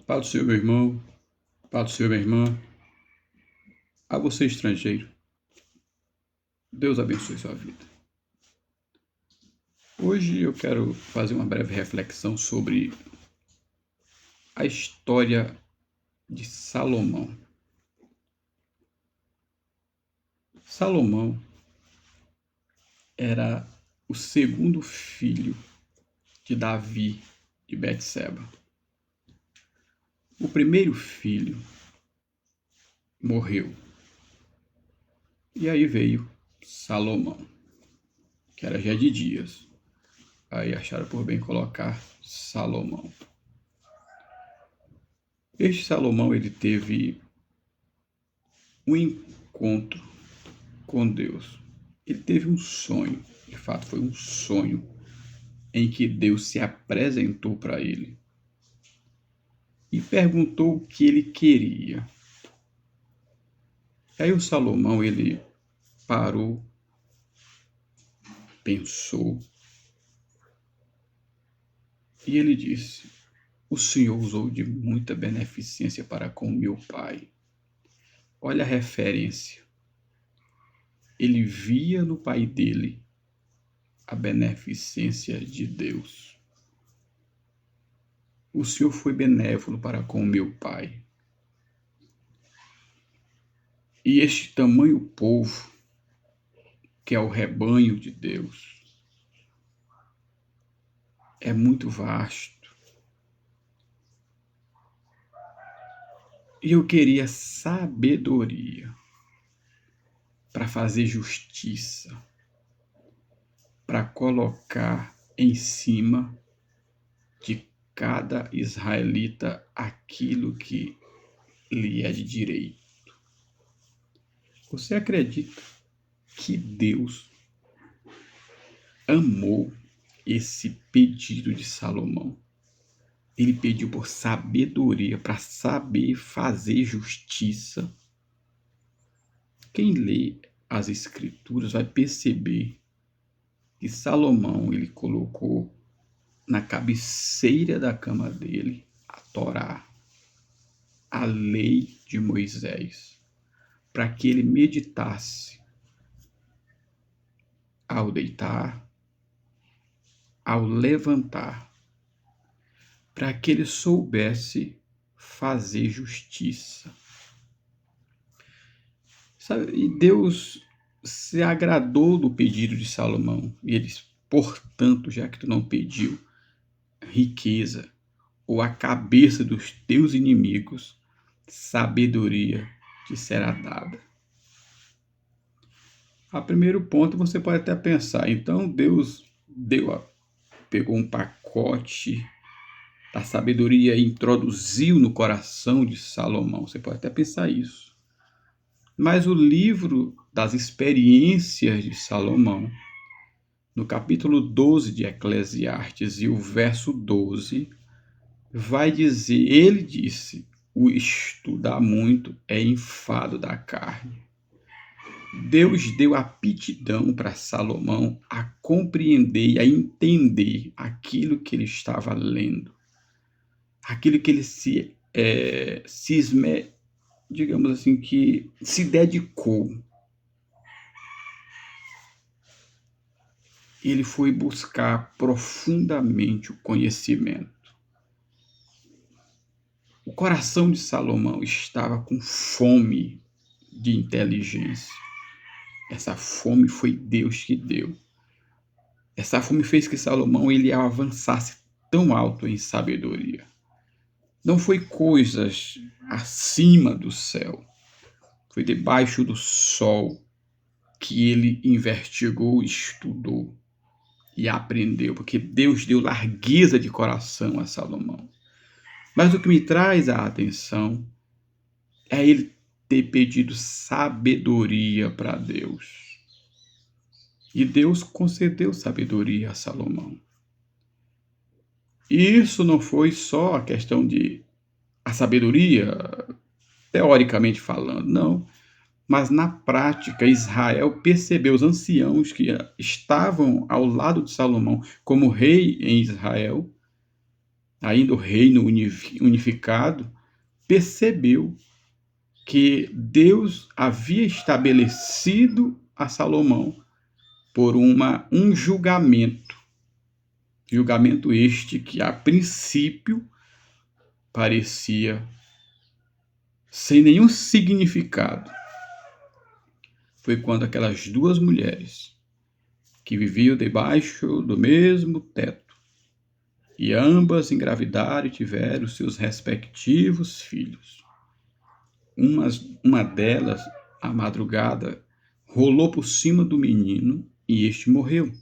Paz do Senhor, meu irmão. Paz do Senhor, minha irmã. A você, estrangeiro. Deus abençoe sua vida. Hoje eu quero fazer uma breve reflexão sobre a história de Salomão. Salomão era o segundo filho de Davi de Betseba. O primeiro filho morreu. E aí veio Salomão, que era já de dias. Aí acharam por bem colocar Salomão. Este Salomão, ele teve um encontro com Deus. Ele teve um sonho, de fato foi um sonho, em que Deus se apresentou para ele e perguntou o que ele queria. Aí o Salomão, ele parou, pensou, e ele disse: o Senhor usou de muita beneficência para com meu pai. Olha a referência. Ele via no pai dele a beneficência de Deus. O Senhor foi benévolo para com meu pai. E este tamanho povo, que é o rebanho de Deus, é muito vasto. E eu queria sabedoria para fazer justiça, para colocar em cima de cada israelita aquilo que lhe é de direito. Você acredita que Deus amou esse pedido de Salomão? Ele pediu por sabedoria para saber fazer justiça. Quem lê as Escrituras vai perceber que Salomão, ele colocou na cabeceira da cama dele a Torá, a lei de Moisés, para que ele meditasse ao deitar, ao levantar, para que ele soubesse fazer justiça. Sabe? E Deus se agradou do pedido de Salomão. E ele disse: portanto, já que tu não pediu riqueza ou a cabeça dos teus inimigos, sabedoria te será dada. A primeiro ponto você pode até pensar, então Deus pegou um pacote da sabedoria e introduziu no coração de Salomão. Você pode até pensar isso. Mas o livro das experiências de Salomão, no capítulo 12 de Eclesiastes e o verso 12, vai dizer, ele disse: o estudar muito é enfado da carne. Deus deu aptidão para Salomão a compreender e a entender aquilo que ele estava lendo, aquilo que ele digamos assim, que se dedicou. Ele foi buscar profundamente o conhecimento. O coração de Salomão estava com fome de inteligência. Essa fome foi Deus que deu. Essa fome fez que Salomão ele avançasse tão alto em sabedoria. Não foi coisas acima do céu. Foi debaixo do sol que ele investigou, estudou e aprendeu, porque Deus deu largueza de coração a Salomão. Mas o que me traz a atenção é ele ter pedido sabedoria para Deus. E Deus concedeu sabedoria a Salomão. E isso não foi só a questão de a sabedoria, teoricamente falando, não. Mas na prática, Israel percebeu, os anciãos que estavam ao lado de Salomão como rei em Israel, ainda o reino unificado, percebeu que Deus havia estabelecido a Salomão por um julgamento. Julgamento este que, a princípio, parecia sem nenhum significado. Foi quando aquelas duas mulheres que viviam debaixo do mesmo teto e ambas engravidaram e tiveram seus respectivos filhos. Uma delas, à madrugada, rolou por cima do menino e este morreu.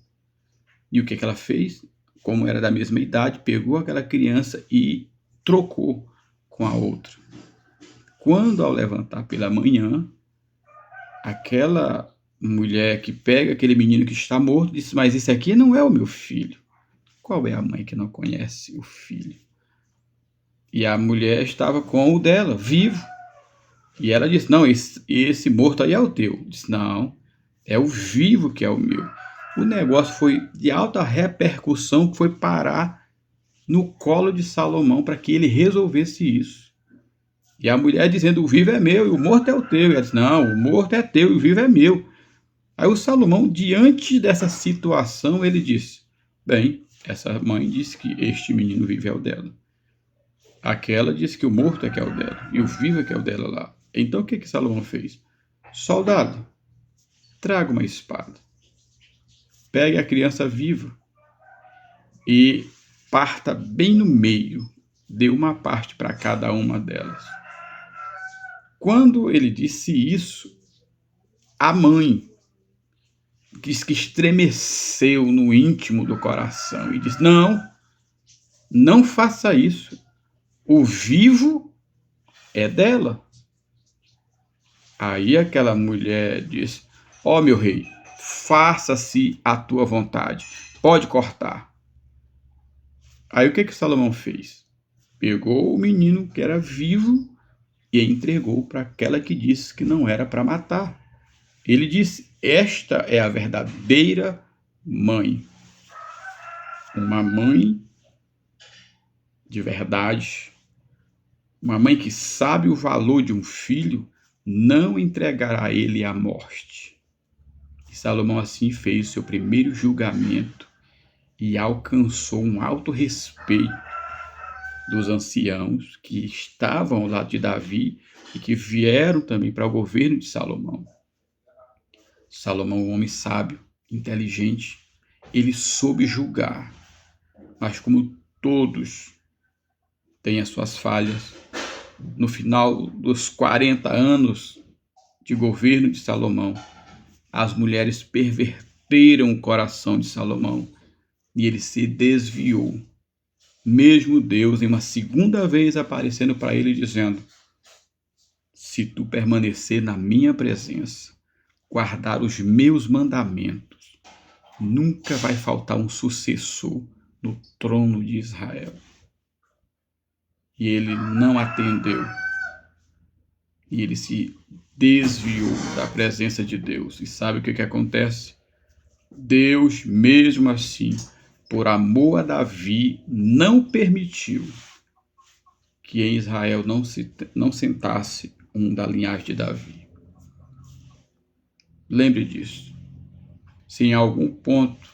E o que ela fez? Como era da mesma idade, pegou aquela criança e trocou com a outra. Quando, ao levantar pela manhã, aquela mulher que pega aquele menino que está morto disse: mas esse aqui não é o meu filho. Qual é a mãe que não conhece o filho? E a mulher estava com o dela, vivo. E ela disse: não, esse morto aí é o teu. Disse: não, é o vivo que é o meu. O negócio foi de alta repercussão, que foi parar no colo de Salomão para que ele resolvesse isso. E a mulher dizendo: o vivo é meu e o morto é o teu. E ela disse: não, o morto é teu e o vivo é meu. Aí o Salomão, diante dessa situação, ele disse: bem, essa mãe disse que este menino vivo é o dela. Aquela disse que o morto é que é o dela e o vivo é que é o dela lá. Então o que Salomão fez? Soldado, traga uma espada. Pegue a criança viva e parta bem no meio. Dê uma parte para cada uma delas. Quando ele disse isso, a mãe diz que estremeceu no íntimo do coração e disse: não, não faça isso. O vivo é dela. Aí aquela mulher disse: ó, meu rei, faça-se a tua vontade. Pode cortar. Aí o que Salomão fez? Pegou o menino que era vivo e entregou para aquela que disse que não era para matar. Ele disse: esta é a verdadeira mãe. Uma mãe de verdade. Uma mãe que sabe o valor de um filho não entregará ele à morte. E Salomão assim fez o seu primeiro julgamento e alcançou um alto respeito dos anciãos que estavam ao lado de Davi e que vieram também para o governo de Salomão. Salomão, um homem sábio, inteligente, ele soube julgar, mas como todos têm as suas falhas, no final dos 40 anos de governo de Salomão, as mulheres perverteram o coração de Salomão e ele se desviou. Mesmo Deus, em uma segunda vez, aparecendo para ele dizendo: se tu permanecer na minha presença, guardar os meus mandamentos, nunca vai faltar um sucessor no trono de Israel. E ele não atendeu. E ele se desviou da presença de Deus. E sabe o que acontece? Deus, mesmo assim, por amor a Davi, não permitiu que em Israel não sentasse um da linhagem de Davi. Lembre disso. Se em algum ponto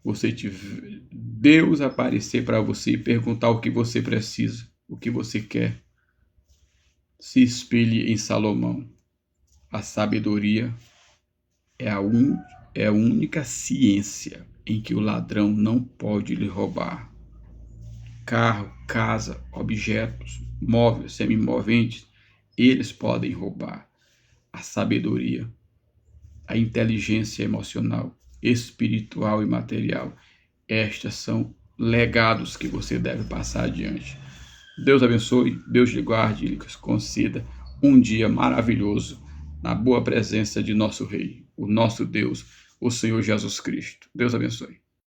você tiver Deus aparecer para você e perguntar o que você precisa, o que você quer, se espelhe em Salomão. A sabedoria é a única ciência em que o ladrão não pode lhe roubar. Carro, casa, objetos, móveis, semimoventes, eles podem roubar. A sabedoria, a inteligência emocional, espiritual e material, estas são legados que você deve passar adiante. Deus abençoe, Deus lhe guarde e lhe conceda um dia maravilhoso na boa presença de nosso Rei, o nosso Deus, o Senhor Jesus Cristo. Deus abençoe.